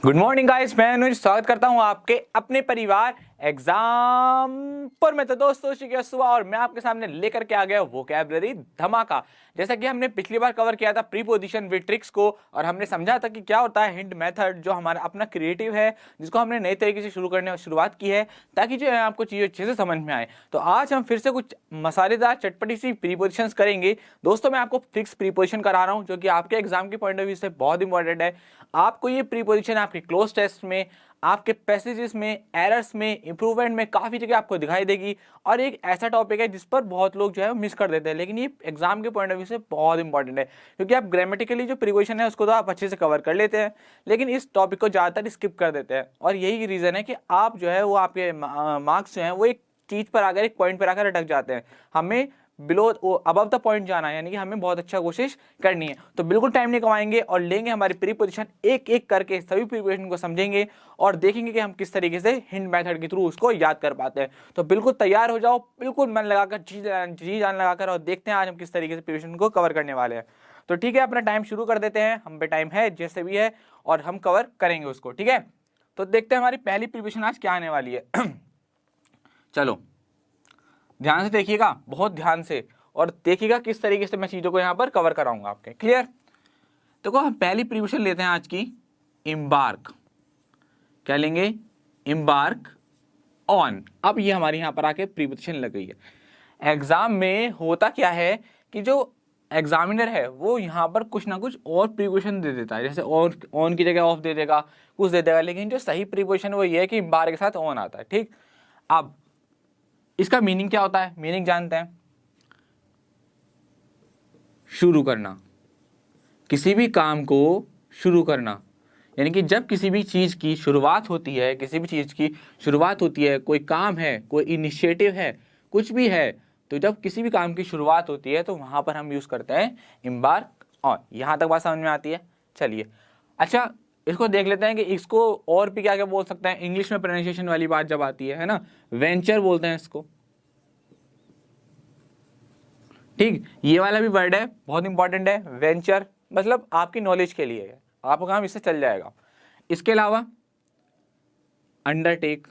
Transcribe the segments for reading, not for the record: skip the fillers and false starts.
Good morning guys, मैं अनुज स्वागत करता हूं आपके अपने परिवार एग्जाम पर में। तो दोस्तों शिखर सुबह और मैं आपके सामने लेकर के आ गया वोकैबुलरी धमाका। जैसा कि हमने पिछली बार कवर किया था प्रीपोजिशन विद ट्रिक्स को, और हमने समझा था कि क्या होता है हिंट मेथड, जो हमारा अपना क्रिएटिव है जिसको हमने नए तरीके से शुरुआत की है ताकि जो है आपको चीज़ें अच्छे से समझ में आए। तो आज हम फिर से कुछ मसालेदार चटपटी सी प्रीपोजिशंस करेंगे। दोस्तों मैं आपको फिक्स प्रीपोजिशन करा रहा हूँ जो कि आपके एग्जाम के पॉइंट ऑफ व्यू से बहुत इंपॉर्टेंट है। आपको ये प्रीपोजिशन आपके क्लोज टेस्ट में, आपके पैसेजेस में, एरर्स में, इंप्रूवमेंट में काफ़ी जगह आपको दिखाई देगी। और एक ऐसा टॉपिक है जिस पर बहुत लोग जो है मिस कर देते हैं, लेकिन ये एग्जाम के पॉइंट ऑफ व्यू से बहुत इंपॉर्टेंट है क्योंकि आप ग्रामेटिकली जो प्रीपोजिशन है उसको तो आप अच्छे से कवर कर लेते हैं, लेकिन इस टॉपिक को ज़्यादातर स्किप कर देते हैं। और यही रीज़न है कि आप जो है वो आपके मार्क्स जो हैं वो एक चीज़ पर आकर, एक पॉइंट पर आकर अटक जाते हैं। हमें बिलो अबव द पॉइंट जाना है, यानी कि हमें बहुत अच्छा कोशिश करनी है। तो बिल्कुल टाइम नहीं कमाएंगे और लेंगे हमारी प्रीपोजिशन, एक एक करके सभी प्रीपोजिशन को समझेंगे और देखेंगे कि हम किस तरीके से हिंट मेथड के थ्रू उसको याद कर पाते हैं। तो बिल्कुल तैयार हो जाओ, बिल्कुल मन लगाकर, जी जान लगाकर, और देखते हैं आज हम किस तरीके से प्रीपोजिशन को कवर करने वाले हैं। तो ठीक है, अपना टाइम शुरू कर देते हैं। हम पे टाइम है जैसे भी है और हम कवर करेंगे उसको। ठीक है, तो देखते हैं हमारी पहली प्रीपोजिशन आज क्या आने वाली है। चलो ध्यान से देखिएगा, बहुत ध्यान से, और देखिएगा किस तरीके से मैं चीज़ों को यहाँ पर कवर कराऊंगा आपके। क्लियर? देखो हम पहली प्रीपोजिशन लेते हैं आज की, एम्बार्क। क्या लेंगे? Embark on. अब ये हमारी यहाँ पर आके प्रीपोजिशन लग गई है। एग्जाम में होता क्या है कि जो एग्जामिनर है वो यहाँ पर कुछ ना कुछ और प्रीपोजिशन दे देता है, जैसे ऑन की जगह ऑफ दे देगा, कुछ दे देगा, लेकिन जो सही प्रीपोजिशन वो ये है कि एम्बार्क के साथ ऑन आता है। ठीक, अब इसका मीनिंग क्या होता है? मीनिंग जानते हैं। शुरू करना, किसी भी काम को शुरू करना, यानी कि जब किसी भी चीज़ की शुरुआत होती है, किसी भी चीज़ की शुरुआत होती है, कोई काम है, कोई इनिशिएटिव है, कुछ भी है, तो जब किसी भी काम की शुरुआत होती है तो वहाँ पर हम यूज़ करते हैं एम्बार्क ऑन। यहाँ तक बात समझ में आती है? चलिए, अच्छा इसको देख लेते हैं कि इसको और भी क्या क्या बोल सकते हैं। इंग्लिश में प्रोनाउंसिएशन वाली बात जब आती है ना, वेंचर बोलते हैं इसको। ठीक, ये वाला भी वर्ड है, बहुत इंपॉर्टेंट है। वेंचर मतलब आपकी नॉलेज के लिए है, आपका काम इससे चल जाएगा। इसके अलावा अंडरटेक,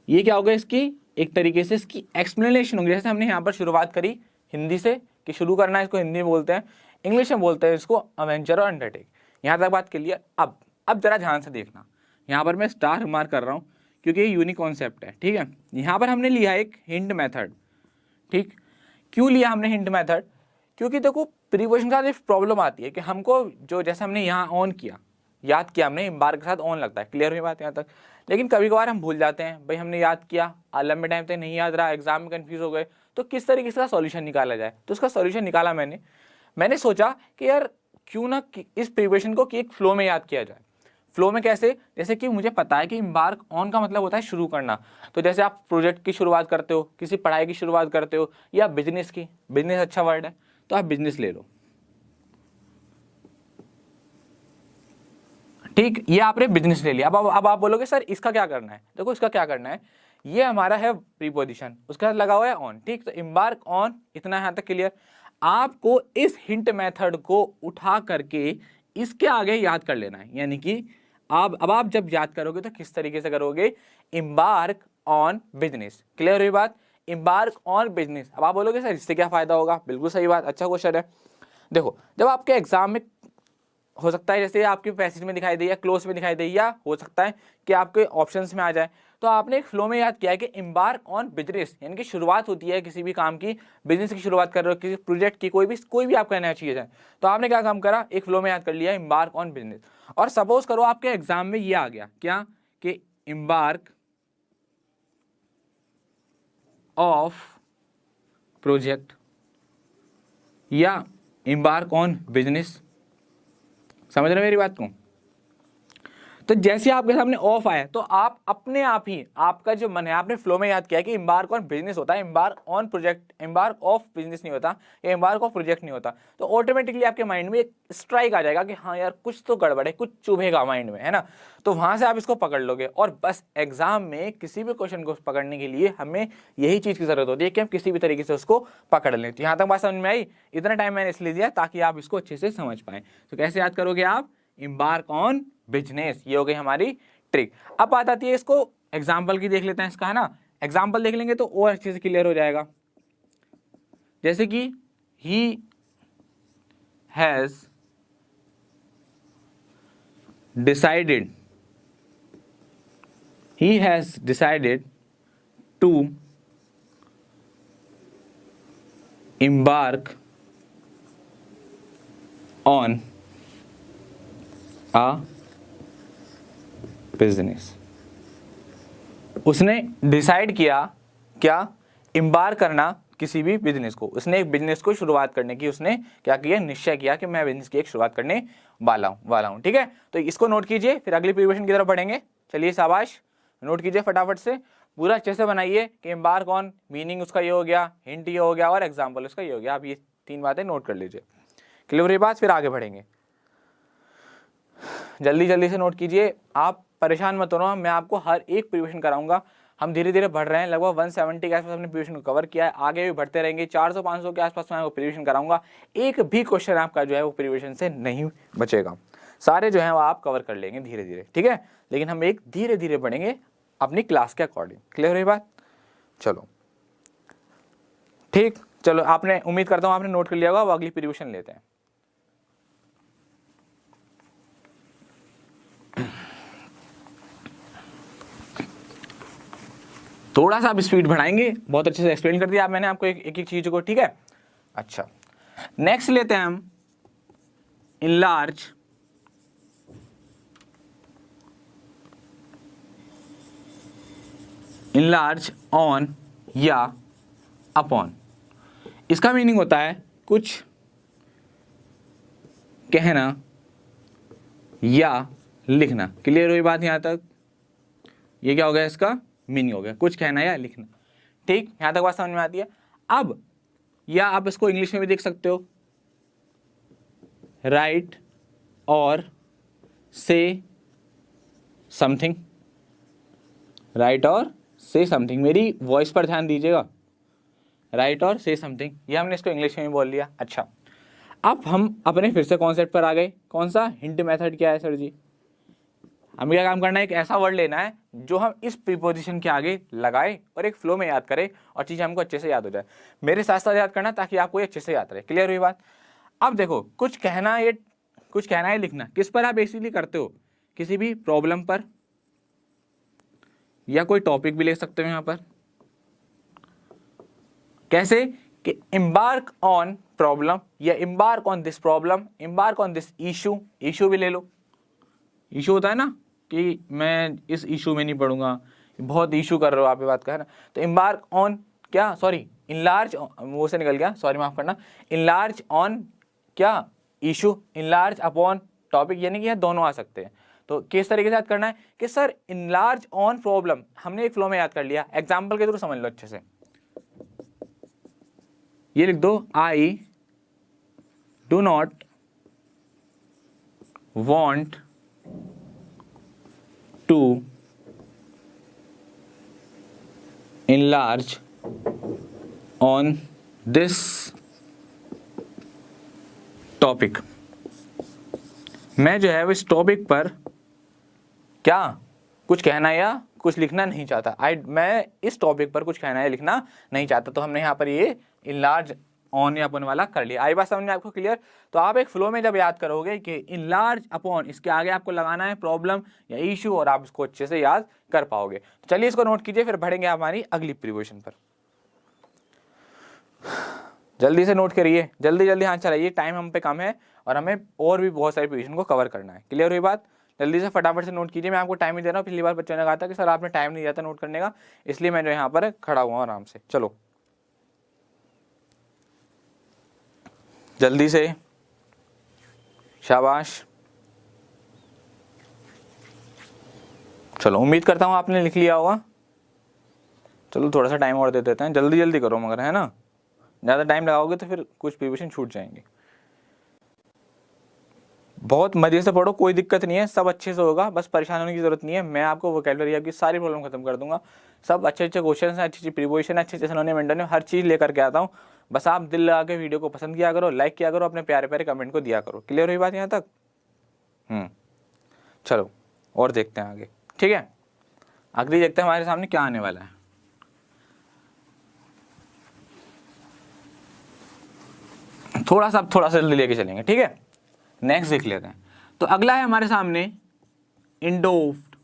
ये क्या होगा? इसकी एक तरीके से इसकी एक्सप्लेनेशन होगी। जैसे हमने यहाँ पर शुरुआत करी हिंदी से कि शुरू करना है, इसको हिंदी में बोलते हैं, इंग्लिश में बोलते हैं इसको अवेंचर और अंडरटेक। यहाँ तक बात क्लियर? अब जरा ध्यान से देखना, यहाँ पर मैं स्टार मार्क कर रहा हूँ क्योंकि ये यूनिक कॉन्सेप्ट है। ठीक है, यहाँ पर हमने लिया एक हिंट मेथड। ठीक, क्यों लिया हमने हिंट मेथड? क्योंकि देखो प्रीपोजिशन के साथ एक प्रॉब्लम आती है कि हमको जो, जैसे हमने यहाँ ऑन किया, याद किया हमने, एम्बार्क के साथ ऑन लगता है। क्लियर हुई बात यहाँ तक? लेकिन कभी कभार हम भूल जाते हैं, भाई हमने याद किया, लंबे टाइम तक नहीं याद रहा, एग्जाम में कंफ्यूज हो गए, तो किस तरीके से सॉल्यूशन निकाला जाए? तो उसका सॉल्यूशन निकाला मैंने सोचा कि यार क्यों ना इस प्रीपोजिशन को कि एक फ्लो में याद किया जाए। फ्लो में कैसे? जैसे कि मुझे पता है कि एम्बार्क ऑन का मतलब होता है शुरू करना। तो जैसे आप प्रोजेक्ट की शुरुआत करते हो, किसी पढ़ाई की शुरुआत करते हो, या बिजनेस की, बिजनेस अच्छा वर्ड है तो आप बिजनेस ले लो। ठीक, ये आपने बिजनेस ले लिया। अब आप बोलोगे सर इसका क्या करना है? देखो इसका क्या करना है, ये हमारा है प्रीपोजिशन, उसके साथ लगा हुआ है ऑन। ठीक, तो एम्बार्क ऑन, इतना यहाँ तक क्लियर। आपको इस हिंट मेथड को उठा करके इसके आगे याद कर लेना है, यानी कि अब आप जब याद करोगे तो किस तरीके से करोगे? Embark on business. क्लियर हुई बात? Embark on business. अब आप बोलोगे सर इससे क्या फायदा होगा? बिल्कुल सही बात, अच्छा क्वेश्चन है। देखो जब आपके एग्जाम में हो सकता है जैसे आपके पैसेज में दिखाई दे या क्लोज में दिखाई दे, या हो सकता है कि आपके ऑप्शंस में आ जाए, तो आपने एक फ्लो में याद किया है कि एम्बार्क ऑन बिजनेस, यानी कि शुरुआत होती है किसी भी काम की, बिजनेस की शुरुआत कर रहे हो, किसी प्रोजेक्ट की, कोई भी आप कहना चाहिए जाए, तो आपने क्या काम करा? एक फ्लो में याद कर लिया एम्बार्क ऑन बिजनेस। और सपोज करो आपके एग्जाम में ये आ गया क्या कि एम्बार्क ऑफ प्रोजेक्ट या एम्बार्क ऑन बिजनेस। समझ रहे मेरी बात को? तो जैसे आपके सामने ऑफ आया तो आप अपने आप ही, आपका जो मन है, आपने फ्लो में याद किया कि एम्बार्क ऑन बिजनेस होता है, embark on project, embark of business नहीं होता, एम्बार्क ऑफ प्रोजेक्ट नहीं होता। तो ऑटोमेटिकली आपके माइंड में एक स्ट्राइक आ जाएगा कि हाँ यार कुछ तो गड़बड़ है, कुछ चुभेगा माइंड में, है ना? तो वहां से आप इसको पकड़ लोगे। और बस एग्जाम में किसी भी क्वेश्चन को पकड़ने के लिए हमें यही चीज की जरूरत होती है कि हम किसी भी तरीके से उसको पकड़ लें। तो यहाँ तक बात समझ में आई? इतना टाइम मैंने इसलिए दिया ताकि आप इसको अच्छे से समझ पाए। तो कैसे याद करोगे आप? embark on business. ये हो गई हमारी ट्रिक। अब बात आती है इसको एग्जाम्पल की देख लेते हैं इसका, है ना। एग्जाम्पल देख लेंगे तो और अच्छे से क्लियर हो जाएगा। जैसे कि he has decided to embark on a business. उसने डिसाइड किया क्या, एम्बार्क करना किसी भी बिजनेस को। उसने एक बिजनेस को शुरुआत करने की उसने क्या किया, निश्चय किया कि मैं बिजनेस की एक शुरुआत करने वाला हूं। ठीक है, तो इसको नोट कीजिए, फिर अगली प्रिपरेशन की तरफ बढ़ेंगे। चलिए शाबाश, नोट कीजिए फटाफट से, पूरा अच्छे से बनाइए कि एम्बार्क ऑन मीनिंग उसका ये हो गया, हिंट ये हो गया और एग्जाम्पल उसका ये हो गया। आप ये 3 बातें नोट कर लीजिए। क्लियर ये बात, फिर आगे बढ़ेंगे। जल्दी जल्दी से नोट कीजिए, आप परेशान मत होना, मैं आपको हर एक प्रिपरेशन कराऊंगा। हम धीरे धीरे बढ़ रहे हैं, लगभग 170 के आसपास हमने प्रिपरेशन को कवर किया है, आगे भी बढ़ते रहेंगे। 400-500 के आसपास मैं आपको प्रिपरेशन कराऊंगा। एक भी क्वेश्चन आपका जो है वो प्रिपरेशन से नहीं बचेगा, सारे जो है वो आप कवर कर लेंगे धीरे धीरे। ठीक है, लेकिन हम एक धीरे धीरे बढ़ेंगे अपनी क्लास के अकॉर्डिंग। क्लियर है बात, चलो ठीक, चलो आपने, उम्मीद करता हूँ आपने नोट कर लिया होगा। वो अगली प्रिपरेशन लेते हैं। थोड़ा सा आप स्पीड बढ़ाएंगे, बहुत अच्छे से एक्सप्लेन कर दिया आप मैंने आपको एक एक चीज को। ठीक है, अच्छा नेक्स्ट लेते हैं हम इनलार्ज ऑन या अपॉन। इसका मीनिंग होता है कुछ कहना या लिखना। क्लियर हुई बात यहां तक, ये क्या हो गया, इसका मीनिंग हो गया कुछ कहना या लिखना। ठीक, यहां तक बात समझ में आती है। अब या आप इसको इंग्लिश में भी देख सकते हो, राइट और से समथिंग। राइट और से समथिंग, मेरी वॉइस पर ध्यान दीजिएगा। राइट और से समथिंग, ये हमने इसको इंग्लिश में भी बोल लिया। अच्छा, अब हम अपने फिर से कॉन्सेप्ट पर आ गए। कौन सा, हिंट मेथड क्या है सर जी। हमें क्या काम करना है, एक ऐसा वर्ड लेना है जो हम इस प्रीपोजिशन के आगे लगाए और एक फ्लो में याद करें और चीज़ें हमको अच्छे से याद हो जाए। मेरे साथ साथ याद करना ताकि आपको ये अच्छे से याद रहे। क्लियर हुई बात। अब देखो, कुछ कहना है लिखना, किस पर आप बेसिकली करते हो, किसी भी प्रॉब्लम पर, या कोई टॉपिक भी ले सकते हो यहाँ पर। कैसे कि एम्बार्क ऑन प्रॉब्लम या embark on this problem, embark on this issue. Issue भी ले लो, इशू होता है ना कि मैं इस इशू में नहीं पढ़ूंगा, बहुत इशू कर रहे हो आप ये बात का, है ना। तो एम्बार्क ऑन क्या, सॉरी इनलार्ज, वो से निकल गया, सॉरी माफ करना। इनलार्ज ऑन क्या, इशू। इनलार्ज अपॉन टॉपिक, यानी कि यह दोनों आ सकते हैं। तो किस तरीके से याद करना है कि सर इनलार्ज ऑन प्रॉब्लम, हमने एक फ्लो में याद कर लिया। एग्जाम्पल के थ्रू समझ लो अच्छे से, ये लिख दो, I do not want to enlarge on this topic। मैं जो है वो इस टॉपिक पर क्या कुछ कहना या कुछ लिखना नहीं चाहता। मैं इस टॉपिक पर कुछ कहना या लिखना नहीं चाहता। तो हमने यहाँ पर ये इनलार्ज ऑन या अपॉन वाला कर लिया। आई बात समझ में आपको क्लियर। तो आप एक फ्लो में जब याद करोगे कि इनलार्ज अपॉन, इसके आगे आपको लगाना है प्रॉब्लम या इशू, और आप इसको अच्छे से याद कर पाओगे। तो चलिए इसको नोट कीजिए, फिर बढ़ेंगे हमारी अगली प्रिपरेशन पर। जल्दी से नोट करिए, जल्दी जल्दी हाथ चलाइए, टाइम हम पे कम है और हमें और भी बहुत सारी प्रिपरेशन को कवर करना है। क्लियर हुई बात, जल्दी से फटाफट से नोट कीजिए। मैं आपको टाइम ही दे रहा हूँ। पिछली बार बच्चों ने कहा था कि सर आपने टाइम नहीं दिया था नोट करने का, इसलिए मैं जो यहाँ पर खड़ा हुआ आराम से। चलो जल्दी से, शाबाश। चलो उम्मीद करता हूँ आपने लिख लिया होगा। चलो थोड़ा सा टाइम और दे देते हैं, जल्दी जल्दी करो मगर, है ना। ज़्यादा टाइम लगाओगे तो फिर कुछ प्रिपरेशन छूट जाएंगे। बहुत मजे से पढ़ो, कोई दिक्कत नहीं है, सब अच्छे से होगा, बस परेशान होने की जरूरत नहीं है। मैं आपको वोकैबुलरी आपकी सारी प्रॉब्लम खत्म कर दूंगा। सब अच्छे अच्छे क्वेश्चन हैं, अच्छी अच्छी प्रिपरेशन, अच्छे अच्छे सिनोनिम हर चीज़ लेकर के आता हूँ। बस आप दिल लगा के वीडियो को पसंद किया करो, लाइक किया करो, अपने प्यारे प्यारे कमेंट को दिया करो। क्लियर हुई बात यहाँ तक। चलो और देखते हैं आगे, ठीक है। अगली देखते हैं हमारे सामने क्या आने वाला है। थोड़ा सा जल्दी लेके चलेंगे, ठीक है। नेक्स्ट देख लेते हैं। तो अगला है हमारे सामने इंडोव्ड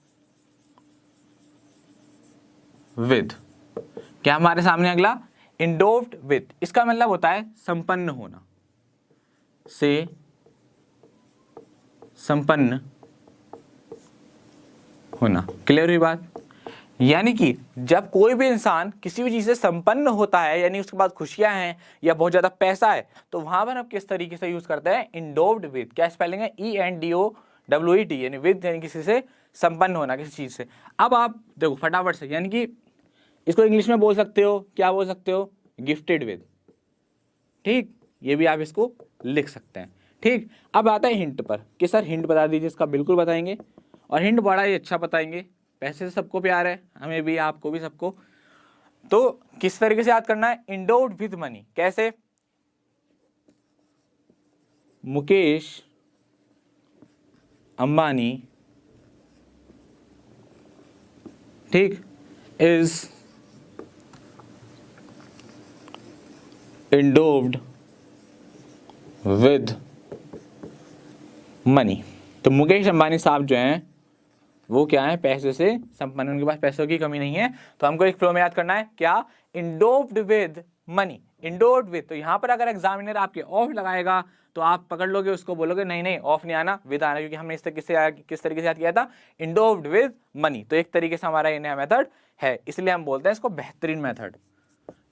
विद। क्या हमारे सामने अगला इंडोव्ड विद, इसका मतलब होता है संपन्न होना, से संपन्न होना। क्लियर हुई बात? यानी कि जब कोई भी इंसान किसी भी चीज से संपन्न होता है, यानी उसके पास खुशियां हैं या बहुत ज्यादा पैसा है, तो वहां पर हम किस तरीके से यूज करते हैं? इंडोव्ड विद। क्या स्पेलिंग है? ENDOWED, यानी विद, यानी किसी से संपन्न होना, किसी चीज से। अब आप देखो फटाफट से, यानी कि इसको इंग्लिश में बोल सकते हो, क्या बोल सकते हो? Gifted with. ठीक, ये भी आप इसको लिख सकते हैं। ठीक, अब आता है हिंट पर कि सर हिंट बता दीजिए इसका। बिल्कुल बताएंगे, और हिंट बड़ा ही अच्छा बताएंगे। पैसे से सबको प्यार है, हमें भी, आपको भी, सबको। तो किस तरीके से याद करना है? इंडोव्ड विद मनी। कैसे? मुकेश अंबानी, ठीक, इज इंडोव्ड विद मनी। तो मुकेश अंबानी साहब जो हैं वो क्या है? पैसे से संपन्न, उनके पास पैसों की कमी नहीं है। तो हमको एक फ्लो में याद करना है, क्या? इंडोव्ड विद मनी। इंडोव्ड विद, तो यहां पर अगर एग्जामिनर आपके ऑफ लगाएगा तो आप पकड़ लोगे उसको, बोलोगे नहीं नहीं ऑफ नहीं आना, विद आना, क्योंकि हमने किस तरीके से याद किया था? इंडोव्ड विद मनी। तो एक तरीके से हमारा ये नया मेथड है, इसलिए हम बोलते हैं इसको बेहतरीन मेथड।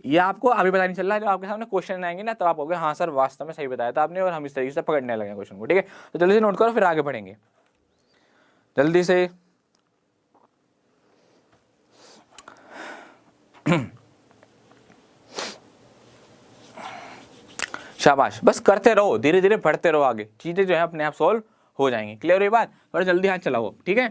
ये आपको अभी पता नहीं चल रहा है, जब आपके सामने क्वेश्चन आएंगे ना, तब आप कहोगे हाँ सर वास्तव में सही बताया था आपने, और हम इस तरीके से पकड़ने लगे क्वेश्चन को। ठीक है, तो जल्दी से नोट करो, फिर आगे बढ़ेंगे जल्दी से। शाबाश, बस करते रहो, धीरे धीरे बढ़ते रहो आगे, चीजें जो है अपने आप सॉल्व हो जाएंगी। क्लियर हुई बात? थोड़ा जल्दी हाथ चलाओ, ठीक है।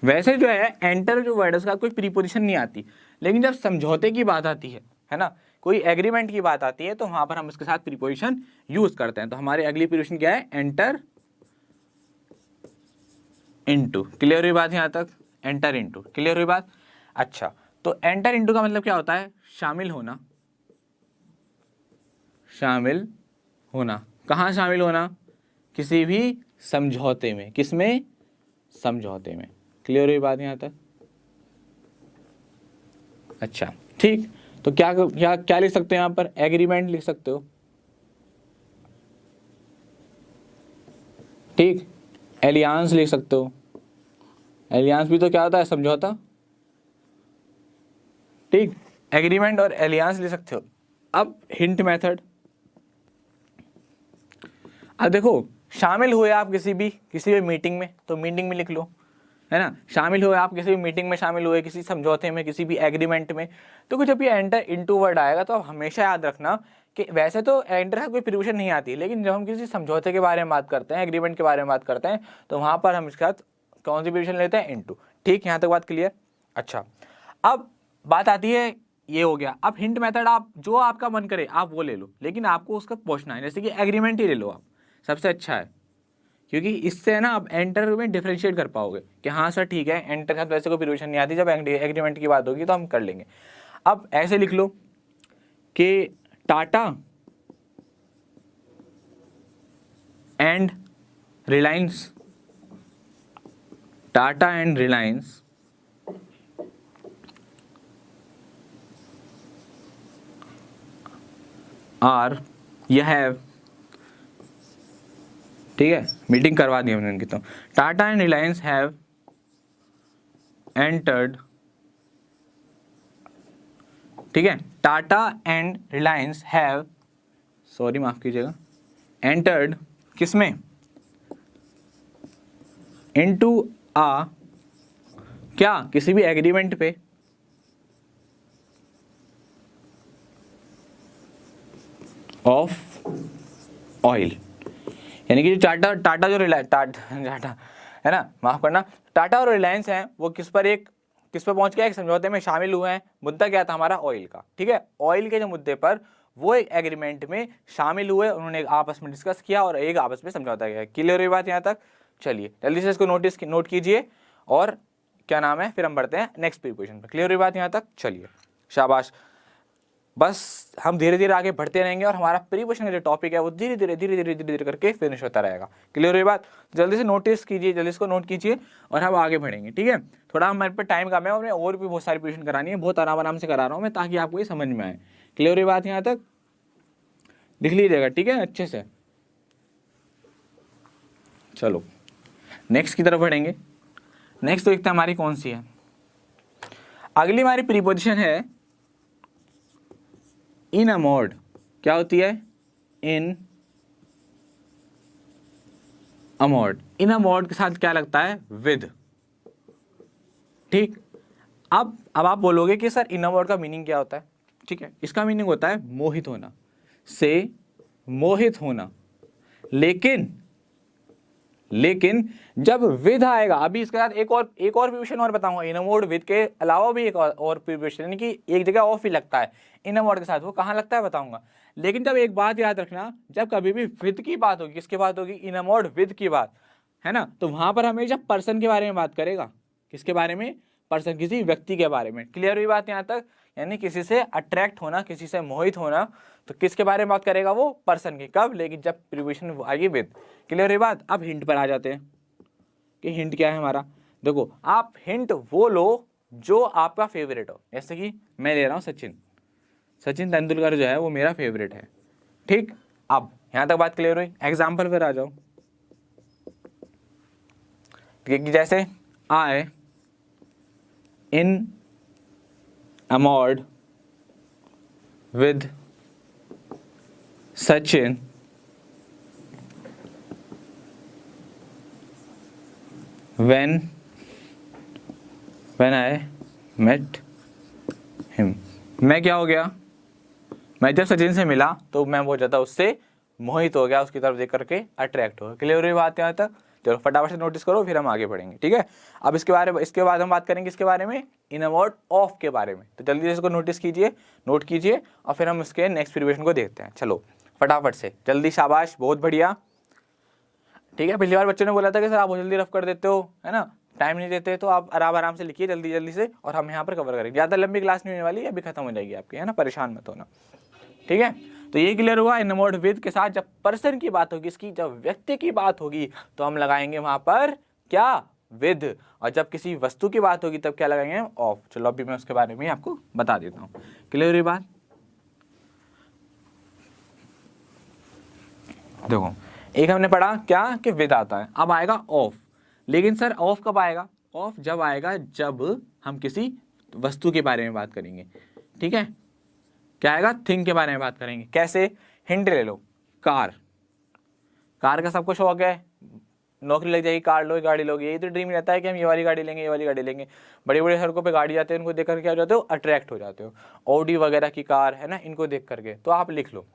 वैसे जो है एंटर जो वर्ड है उसका कोई प्रीपोजिशन नहीं आती, लेकिन जब समझौते की बात आती है ना, कोई एग्रीमेंट की बात आती है, तो वहां पर हम इसके साथ प्रीपोजिशन यूज करते हैं। तो हमारी अगली प्रीपोजिशन क्या है? Enter into. क्लियर हुई बात? यहां तक एंटर इनटू क्लियर हुई बात? अच्छा, तो एंटर इनटू का मतलब क्या होता है? शामिल होना। शामिल होना, कहाँ शामिल होना? किसी भी समझौते में। किसमें? समझौते में। क्लियर हुई बात यहां तक? अच्छा ठीक, तो क्या क्या क्या लिख सकते हैं यहां पर? एग्रीमेंट लिख सकते हो, ठीक। एलियांस लिख सकते हो, एलियांस भी तो क्या होता है? समझौता, ठीक। एग्रीमेंट और एलियांस लिख सकते हो। अब हिंट मेथड, अब देखो शामिल हुए आप किसी भी मीटिंग में, तो मीटिंग में लिख लो, है ना। शामिल हुए आप किसी भी मीटिंग में, शामिल हुए किसी समझौते में, किसी भी एग्रीमेंट में। तो जब ये एंटर इनटू वर्ड आएगा तो आप हमेशा याद रखना कि वैसे तो एंटर का कोई प्रीपोजिशन नहीं आती, लेकिन जब हम किसी समझौते के बारे में बात करते हैं, एग्रीमेंट के बारे में बात करते हैं, तो वहां पर हम इसके साथ कौन सी प्रीपोजिशन लेते हैं? इनटू। ठीक, यहाँ तक बात क्लियर? अच्छा, अब बात आती है, ये हो गया। अब हिंट मेथड आप जो आपका मन करे आप वो ले लो, लेकिन आपको उसका पहुंचना है। जैसे कि एग्रीमेंट ही ले लो आप, सबसे अच्छा है, क्योंकि इससे ना आप एंटर में डिफरेंशिएट कर पाओगे कि हाँ सर ठीक है, एंटर का वैसे कोई प्रीपोजिशन नहीं आती, जब एग्रीमेंट की बात होगी तो हम कर लेंगे। अब ऐसे लिख लो कि Tata and Reliance, Tata and Reliance are यह हैव, ठीक है, मीटिंग करवा दी हमने उनकी। तो Tata and Reliance have entered, ठीक है, Tata and Reliance have, sorry माफ कीजिएगा, एंटर्ड किसमें? इनटू आ, क्या? किसी भी एग्रीमेंट पे, ऑफ ऑयल। यानी कि जो टाटा जो टाटा है ना, माफ करना, टाटा और रिलायंस हैं वो किस पर पहुंच गया? एक समझौते में शामिल हुए हैं। मुद्दा क्या था हमारा? ऑयल का, ठीक है। ऑयल के जो मुद्दे पर वो एक एग्रीमेंट में शामिल हुए, उन्होंने आपस में डिस्कस किया और एक आपस में समझौता किया। क्लियर हुई बात यहाँ तक? चलिए जल्दी से इसको नोट कीजिए और क्या नाम है, फिर हम बढ़ते हैं नेक्स्ट प्रीपोजिशन पर। क्लियर हुई बात यहाँ तक? चलिए शाबाश। बस हम धीरे धीरे आगे बढ़ते रहेंगे और हमारा प्रीपोजिशन का जो टॉपिक है वो धीरे धीरे करके फिनिश होता रहेगा। क्लियर हुई बात? जल्दी से नोटिस कीजिए, जल्दी इसको नोट कीजिए और हम आगे बढ़ेंगे। ठीक है, थोड़ा हमारे पे टाइम कम है और मैं और भी बहुत सारी प्रीपोजिशन करानी है, बहुत आराम से करा रहा हूँ मैं ताकि आपको ये समझ में आए। क्लियर हुई बात यहाँ तक? लिख लीजिएगा, ठीक है, अच्छे से। चलो नेक्स्ट की तरफ बढ़ेंगे। नेक्स्ट तो देखते हैं हमारी कौन सी है। अगली हमारी प्रीपोजिशन है इन अ मोड। क्या होती है? इन a mode. In a mode के साथ क्या लगता है? विद। ठीक, अब आप बोलोगे कि सर इन अ मोड का मीनिंग क्या होता है? ठीक है, इसका मीनिंग होता है मोहित होना, से मोहित होना। लेकिन जब विद आएगा, अभी इसके साथ एक और प्रीपोजिशन और बताऊंगा। इन अ मोड विद के अलावा भी एक और प्रीपोजिशन, यानी कि एक जगह ऑफ ही लगता है इन अ मोड के साथ, वो कहाँ लगता है बताऊंगा। लेकिन जब एक बात याद रखना, जब कभी भी विद की बात होगी, किसकी बात होगी? इन अ मोड विद की बात, है ना, तो वहां पर हमेशा पर्सन के बारे में बात करेगा। किसके बारे में? पर्सन, किसी व्यक्ति के बारे में। क्लियर हुई बात यहाँ तक? यानी किसी से अट्रैक्ट होना, किसी से मोहित होना, तो किसके बारे में बात करेगा? वो पर्सन की। कब? लेकिन जब प्रीपोजिशन आएगी विद। क्लियर हुई बात? अब हिंट पर आ जाते हैं कि हिंट क्या है हमारा। देखो, आप हिंट वो लो जो आपका फेवरेट हो। जैसे कि मैं ले रहा हूँ सचिन तेंदुलकर जो है वो मेरा फेवरेट है। ठीक, अब यहां तक बात क्लियर हुई। एग्जाम्पल पर आ जाओ। जैसे I enamoured with Sachin when I met him। मैं क्या हो गया? मैं जब सचिन से मिला तो मैं बहुत ज़्यादा उससे मोहित हो गया, उसकी तरफ देख करके अट्रैक्ट हो गया। क्लियर हुई बात यहाँ तक? चलो फटाफट से नोटिस करो, फिर हम आगे बढ़ेंगे। ठीक है, अब इसके बाद हम बात करेंगे इसके बारे में, इन अ वर्ड ऑफ के बारे में। तो जल्दी से इसको नोट कीजिए और फिर हम इसके नेक्स्ट प्रीपोजिशन को देखते हैं। चलो फटाफट से, जल्दी, शाबाश, बहुत बढ़िया। ठीक है, पिछली बार बच्चों ने बोला था कि सर आप बहुत जल्दी रफ कर देते हो, है ना, टाइम नहीं देते, तो आप आराम से लिखिए जल्दी से, और हम यहाँ पर कवर करेंगे। ज़्यादा लंबी क्लास नहीं होने वाली, अभी खत्म हो जाएगी आपकी, है ना, परेशान मत होना। ठीक है, तो ये क्लियर हुआ। इन वर्ड विद के साथ जब पर्सन की बात होगी, इसकी जब व्यक्ति की बात होगी, तो हम लगाएंगे वहां पर क्या? विद। और जब किसी वस्तु की बात होगी तब क्या लगाएंगे? ऑफ। चलो अभी मैं उसके बारे में आपको बता देता हूँ। क्लियर हुई बात? देखो, एक हमने पढ़ा क्या कि विद आता है, अब आएगा ऑफ। लेकिन सर ऑफ कब आएगा? ऑफ जब आएगा जब हम किसी वस्तु के बारे में बात करेंगे। ठीक है, क्या आएगा? थिंग के बारे में बात करेंगे। कैसे? हिंट ले लो, कार का सबको शौक है, नौकरी लग जाएगी, कार लो, गाड़ी लोगे, यही तो ड्रीम रहता है कि हम ये वाली गाड़ी लेंगे। बड़ी बड़ी सड़कों पे गाड़ी जाते हैं, इनको देख करके क्या हो जाते हो? अट्रैक्ट हो जाते हो। ऑडी वगैरह की कार, है ना, इनको देख करके। तो आप लिख लो,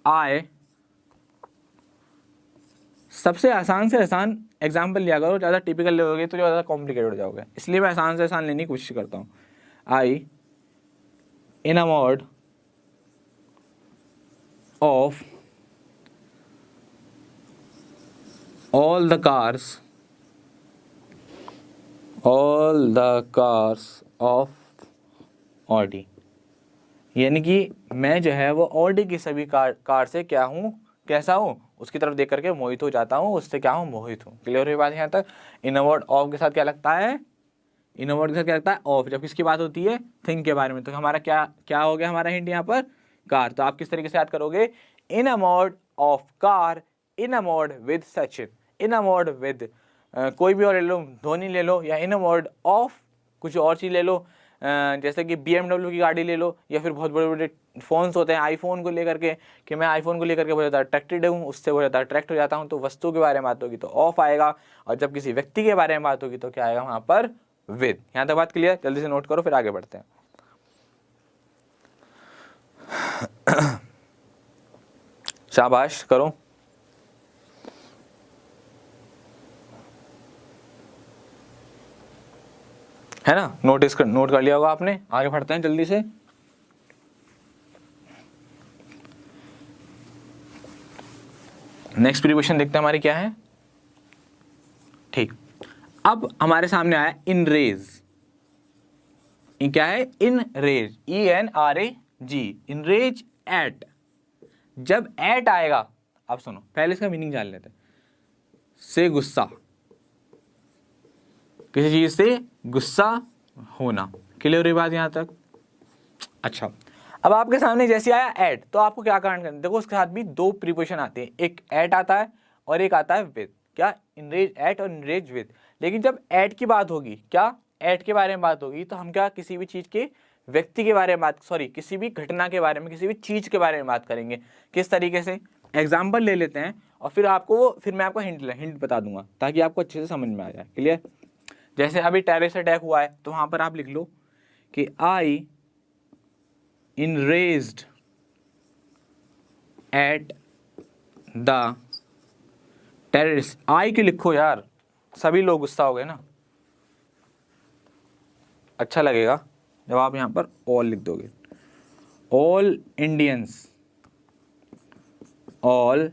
आए, सबसे आसान से आसान एग्जाम्पल लिया करो, ज़्यादा टिपिकल लोगे तो ज़्यादा कॉम्प्लिकेटेड हो जाओगे, इसलिए मैं आसान से आसान लेने की कोशिश करता हूँ। आई enamored of all the cars of Audi। यानी कि मैं जो है वो ऑडी की सभी कार से क्या हूँ? कैसा हूँ? उसकी तरफ देख करके मोहित हो जाता हूँ, उससे क्या हूँ? मोहित हूँ। क्लियर हुई बात यहाँ तक? इन अ वर्ड ऑफ के साथ क्या लगता है? इन अ वर्ड के साथ क्या लगता है? ऑफ। जब किसकी बात होती है? थिंग के बारे में। तो हमारा क्या हो गया हमारा हिंट यहाँ पर? कार। तो आप किस तरीके से याद करोगे? In a mode of car, in a mode with Sachin, in a mode with कोई भी और ले लो, धोनी ले लो, या इन अ मोड ऑफ कुछ और चीज़ ले लो, जैसे कि BMW की गाड़ी ले लो, या फिर बहुत बड़े बड़े फ़ोन्स होते हैं, आईफोन को लेकर के, कि मैं आईफोन को लेकर के बहुत ज़्यादा अट्रैक्टेड हूँ, उससे बहुत ज़्यादा अट्रैक्ट हो जाता हूँ। तो वस्तु के बारे में बात होगी तो ऑफ आएगा, और जब किसी व्यक्ति के बारे में बात होगी तो क्या आएगा वहाँ पर? विद। यहाँ तक बात क्लियर? जल्दी से नोट करो, फिर आगे बढ़ते हैं। शाबाश करो, है ना, नोट कर लिया होगा आपने। आगे बढ़ते हैं जल्दी से। नेक्स्ट प्रीपोजिशन देखते हैं हमारी क्या है। ठीक, अब हमारे सामने आया इनरेज। क्या है? Enrage, ENRAG, enrage at. जब एट आएगा, अब सुनो पहले इसका मीनिंग जान लेते हैं। से गुस्सा, किसी चीज से गुस्सा होना। क्लियर हुई बात यहां तक? अच्छा, अब आपके सामने जैसे आया एट, तो आपको क्या कारण करना है? देखो उसके साथ भी दो प्रीपोजिशन आते हैं, एक एट आता है और एक आता है विद। क्या? इनरेज एट और इनरेज विद। लेकिन जब एट की बात होगी, क्या एट के बारे में बात होगी, तो हम क्या किसी भी चीज के, व्यक्ति के बारे में बात, सॉरी किसी भी घटना के बारे में, किसी भी चीज के बारे में बात करेंगे। किस तरीके से? एग्जाम्पल ले लेते हैं और फिर मैं आपको हिंट बता दूंगा ताकि आपको अच्छे से समझ में आ जाए। क्लियर? जैसे अभी टेररिस्ट अटैक हुआ है, तो वहां पर आप लिख लो कि आई enraged at the terrorists। आई के लिखो यार, सभी लोग गुस्सा हो गए ना, अच्छा लगेगा जब आप यहां पर ऑल लिख दोगे। All Indians are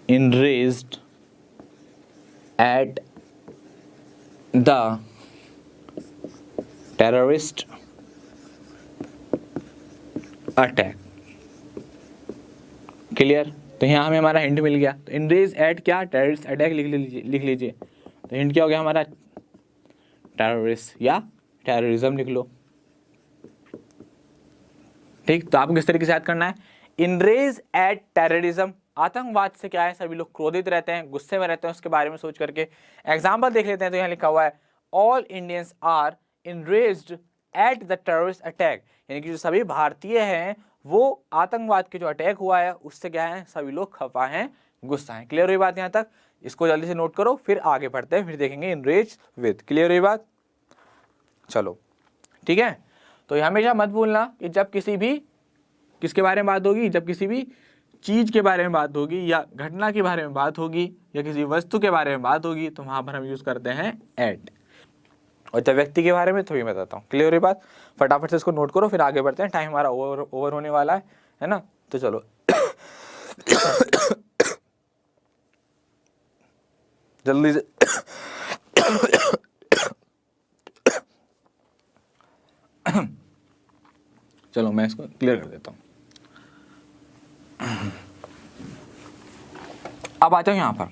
enraged at the terrorist attack. Clear? तो यहाँ हमें हमारा हिंट मिल गया। तो इनरेज एट क्या? टेररिस्ट अटैक लिख लीजिए। तो हिंट क्या हो गया हमारा? टेररिस्ट या टेररिज्म लिख लो। ठीक, तो आपको किस तरीके से याद करना है? इनरेज एट टेररिज्म, आतंकवाद से क्या है, सभी लोग क्रोधित रहते हैं, गुस्से में रहते हैं, उसके बारे में सोच करके। एग्जाम्पल देख लेते हैं, तो यहाँ लिखा हुआ है all Indians are enraged at the terrorist attack, यानी कि जो सभी भारतीय हैं वो आतंकवाद के जो अटैक हुआ है उससे क्या है, सभी लोग खफा हैं, गुस्सा है। क्लियर हुई बात यहाँ तक? इसको जल्दी से नोट करो, फिर आगे बढ़ते हैं, फिर देखेंगे इनरेज विद। क्लियर हुई बात? चलो ठीक है। तो हमेशा मत भूलना कि जब किसी भी, किसके बारे में बात होगी, जब किसी भी चीज के बारे में बात होगी या घटना के बारे में बात होगी या किसी वस्तु के बारे में बात होगी, तो वहां पर हम यूज करते हैं एट। और जब व्यक्ति के बारे में तो ये बताता हूँ। क्लियर हुई बात? फटाफट से इसको नोट करो, फिर आगे बढ़ते हैं, टाइम हमारा ओवर होने वाला है ना? तो चलो जल्दी से चलो मैं इसको क्लियर कर देता हूँ। अब आता हूँ यहाँ पर।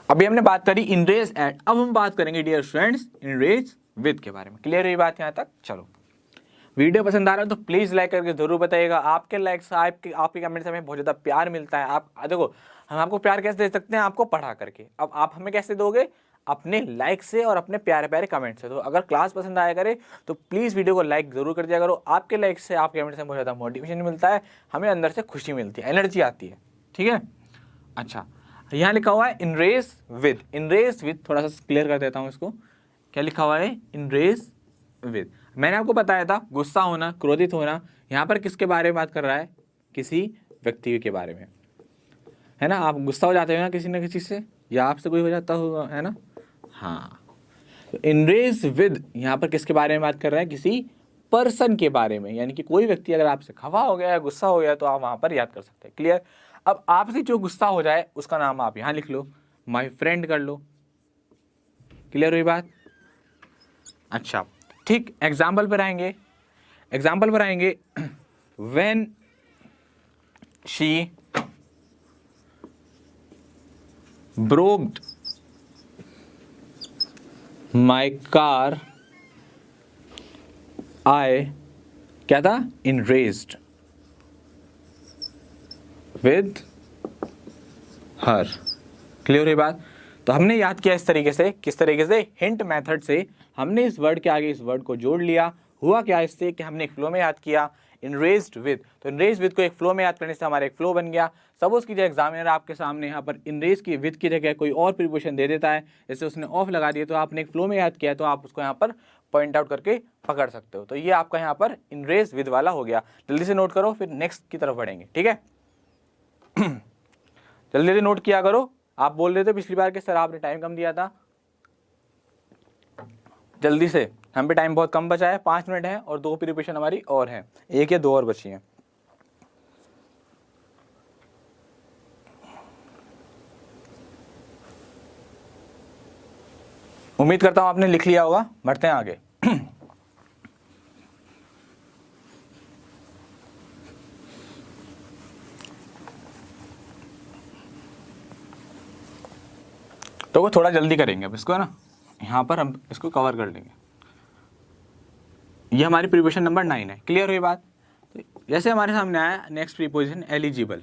अभी हमने बात करी इनरेज एट, अब हम बात करेंगे डियर स्टूडेंट्स इनरेज विद के बारे में। क्लियर हुई बात यहाँ तक? चलो, वीडियो पसंद आ रहा है तो प्लीज लाइक करके जरूर बताइएगा। आपके लाइक्स, आपके कमेंट से हमें बहुत ज्यादा प्यार मिलता है। आप देखो, हम आपको प्यार कैसे दे सकते हैं? आपको पढ़ा करके। अब आप हमें कैसे दोगे? अपने लाइक से और अपने प्यारे प्यारे कमेंट से। तो अगर क्लास पसंद आया करे तो प्लीज़ वीडियो को लाइक जरूर कर दिया करो। आपके लाइक से, आपके कमेंट से बहुत ज़्यादा मोटिवेशन मिलता है, हमें अंदर से खुशी मिलती है, एनर्जी आती है। ठीक है? अच्छा, यहाँ लिखा हुआ है इनरेज विद। इनरेज विद थोड़ा सा क्लियर कर देता हूँ इसको। क्या लिखा हुआ है? Enraged with. मैंने आपको बताया था गुस्सा होना, क्रोधित होना। यहाँ पर किसके बारे में बात कर रहा है? किसी व्यक्ति के बारे में, है ना? आप गुस्सा हो जाते हो ना किसी न किसी से, या आपसे कोई हो जाता होगा, है ना? हाँ, तो इनरेज विद यहाँ पर किसके बारे में बात कर रहा है? किसी पर्सन के बारे में, यानी कि कोई व्यक्ति अगर आपसे खफा हो गया है, गुस्सा हो गया, तो आप वहां पर याद कर सकते हैं। क्लियर? अब आपसे जो गुस्सा हो जाए उसका नाम आप यहां लिख लो, माय फ्रेंड कर लो। क्लियर हुई बात? अच्छा ठीक, एग्जाम्पल पर आएंगे। एग्जाम्पल पर आएंगे when she broke my car I क्या था? इनरेज्ड विद हर। क्लियर हुई बात? तो हमने याद किया इस तरीके से, किस तरीके से? हिंट मेथड से हमने इस वर्ड के आगे इस वर्ड को जोड़ लिया। हुआ क्या इससे कि हमने एक फ्लो में याद किया इनरेज्ड विद। तो इनरेज्ड विद को एक फ्लो में याद करने से हमारा एक फ्लो बन गया। सपोज कीजिए एग्जामिनर आपके सामने यहाँ पर इनरेज की विद की जगह कोई और प्रीपोजिशन दे देता है, जैसे उसने ऑफ लगा दिया, तो आपने एक फ्लो में याद किया, तो आप उसको यहाँ पर पॉइंट आउट करके पकड़ सकते हो। तो ये आपका यहाँ पर इनरेज विद वाला हो गया। जल्दी से नोट करो, फिर नेक्स्ट की तरफ बढ़ेंगे। ठीक है? जल्दी से नोट किया करो। आप बोल रहे थे पिछली बार के सर आपने टाइम कम दिया था, जल्दी से हम पे टाइम बहुत कम बचा है, 5 मिनट है और 2 प्रिपरेशन हमारी और है, 1 या 2 और बची हैं। उम्मीद करता हूं आपने लिख लिया होगा। बढ़ते हैं आगे। तो वो थोड़ा जल्दी करेंगे अब इसको, है ना, यहाँ पर हम इसको कवर कर लेंगे। ये हमारी प्रीपोजिशन नंबर 9 है। क्लियर हुई बात? तो जैसे हमारे सामने आया नेक्स्ट प्रीपोजिशन एलिजिबल।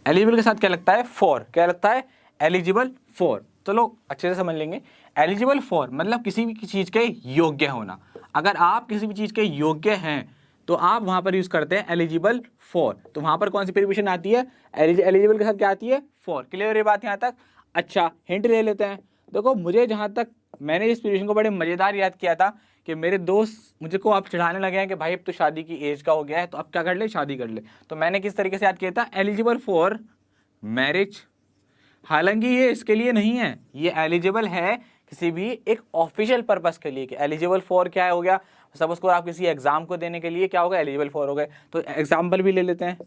एलिजिबल के साथ क्या लगता है? फॉर। क्या लगता है? Eligible for. तो लोग अच्छे से समझ लेंगे। एलिजिबल फॉर मतलब किसी भी चीज़ के योग्य होना। अगर आप किसी भी चीज़ के योग्य हैं तो आप वहाँ पर यूज़ करते हैं एलिजिबल फॉर। तो वहाँ पर कौन सी प्रीपोजिशन आती है? एलिजिबल के साथ क्या आती है? फॉर। क्लियर ये बात यहाँ तक? अच्छा, हिंट ले लेते हैं। देखो, मुझे जहाँ तक, मैंने इस प्रीपोजिशन को बड़े मज़ेदार याद किया था कि मेरे दोस्त मुझे को आप चढ़ाने लगे हैं कि भाई अब तो शादी की एज का हो गया है, तो अब क्या कर ले? शादी कर ले। तो मैंने किस तरीके से याद किया था? Eligible for marriage. हालांकि ये इसके लिए नहीं है, ये एलिजिबल है किसी भी एक ऑफिशियल पर्पस के लिए। कि एलिजिबल फॉर क्या हो गया? सपोज को आप किसी एग्जाम को देने के लिए क्या होगा? एलिजिबल फॉर हो गए। तो एग्जाम्पल भी ले लेते हैं।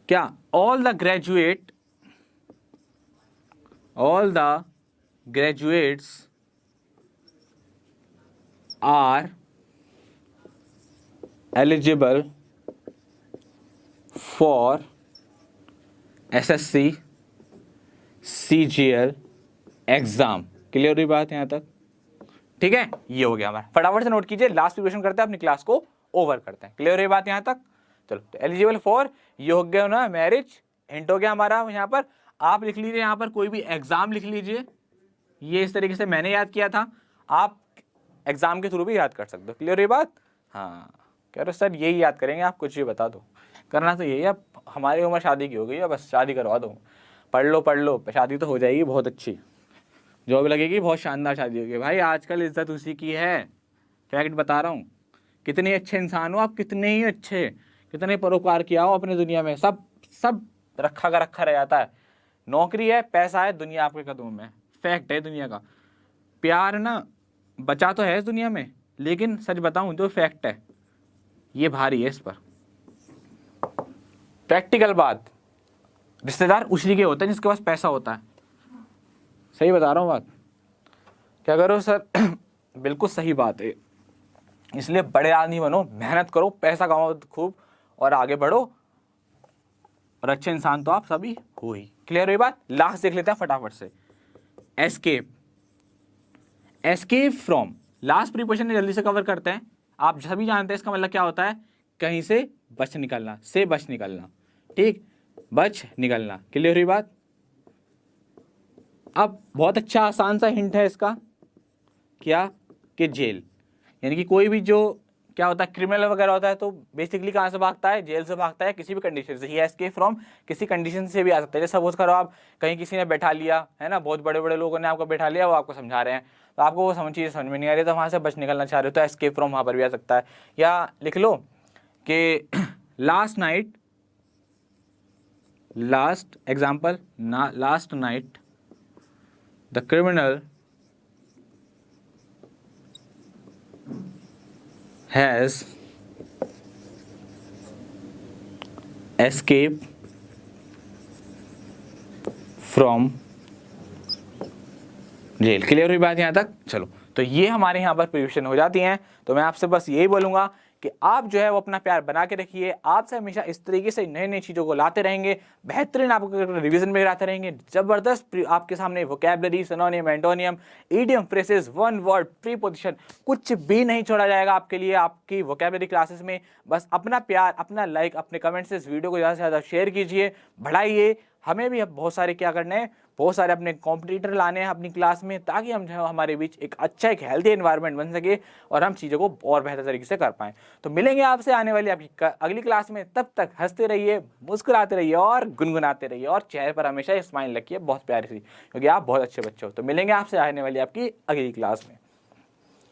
क्या? All the graduates are eligible for SSC CGL exam. Clear हुई बात यहाँ तक? ठीक है, ये हो गया हमारा। फटाफट से नोट कीजिए, लास्ट प्रिपरेशन करते हैं, अपनी क्लास को ओवर करते हैं। क्लियर हुई बात यहाँ तक? चलो, तो एलिजिबल फॉर योग्य होना, मैरिज। हिंट हो गया हमारा यहाँ पर। आप लिख लीजिए यहाँ पर कोई भी एग्जाम लिख लीजिए। ये इस तरीके से मैंने याद किया था, आप एग्जाम के थ्रू भी याद कर सकते हो। क्लियर हुई बात? हाँ, कह रहे सर यही याद करेंगे, आप कुछ भी बता दो। करना तो यही है। अब हमारी उम्र शादी की हो गई है, बस शादी करवा दो। पढ़ लो, शादी तो हो जाएगी बहुत अच्छी, जॉब लगेगी, बहुत शानदार शादी होगी। भाई आजकल इज्जत उसी की है, फैक्ट बता रहा हूँ। कितने अच्छे इंसान हो आप, कितने ही अच्छे, कितने परोपकार किया हो अपने दुनिया में, सब रखा का रखा रह जाता है। नौकरी है, पैसा है, दुनिया आपके कदमों में। फैक्ट है दुनिया का। प्यार ना बचा तो है इस दुनिया में, लेकिन सच बताऊं जो फैक्ट है ये भारी है इस पर। प्रैक्टिकल बात, रिश्तेदार उसी के होते हैं जिसके पास पैसा होता है। सही बता रहा हूँ बात? क्या करो सर? बिल्कुल सही बात है। इसलिए बड़े आदमी बनो, मेहनत करो, पैसा कमाओ खूब और आगे बढ़ो, और अच्छे इंसान तो आप सभी हो ही। क्लियर हुई बात? लास्ट देख लेते हैं फटाफट से। Escape. Escape from, last preposition जल्दी से कवर करते हैं। आप सभी जानते हैं इसका मतलब क्या होता है? कहीं से बच निकलना, से बच निकलना। ठीक, बच निकलना। क्लियर हुई बात? अब बहुत अच्छा आसान सा हिंट है इसका, क्या? कि जेल। यानी कि कोई भी जो क्या होता है, क्रिमिनल वगैरह होता है, तो बेसिकली कहाँ से भागता है? जेल से भागता है, किसी भी कंडीशन से। ही एस्केप फ्रॉम, किसी कंडीशन से भी आ सकता है। जैसे सपोज करो आप कहीं किसी ने बैठा लिया है ना, बहुत बड़े बड़े लोगों ने आपको बैठा लिया, वो आपको समझा रहे हैं, तो आपको वो चीज़ समझ में नहीं आ रही, तो वहाँ से बच निकलना चाह रहे हो, तो एस्केप फ्रॉम वहाँ पर भी आ सकता है। या लिख लो कि last night the criminal has escaped from jail. Clear हुई बात यहाँ तक? चलो, तो ये हमारे यहाँ पर प्रिपरेशन हो जाती हैं। तो मैं आपसे बस यही बोलूँगा कि आप जो है वो अपना प्यार बना के रखिए। आपसे हमेशा इस तरीके से नई नई चीज़ों को लाते रहेंगे, बेहतरीन आपको रिवीजन में लाते रहेंगे, ज़बरदस्त आपके सामने vocabulary, synonym, antonym, idiom, phrases, one word, preposition, कुछ भी नहीं छोड़ा जाएगा आपके लिए आपकी वोकैबुलरी क्लासेस में। बस अपना प्यार, अपना लाइक, अपने कमेंट्स से इस वीडियो को ज़्यादा से ज़्यादा शेयर कीजिए, बढ़ाइए। हमें भी अब बहुत सारे क्या करने हैं, बहुत सारे अपने कॉम्पिटिटर लाने हैं अपनी क्लास में, ताकि हम जो है हमारे बीच एक अच्छा, एक हेल्दी एनवायरनमेंट बन सके और हम चीज़ों को और बेहतर तरीके से कर पाएँ। तो मिलेंगे आपसे आने वाली आपकी अगली क्लास में। तब तक हंसते रहिए, मुस्कुराते रहिए और गुनगुनाते रहिए, और चेहरे पर हमेशा स्माइल रखिए बहुत प्यारी सी, क्योंकि आप बहुत अच्छे बच्चे हो। तो मिलेंगे आपसे आने वाली आपकी अगली क्लास में।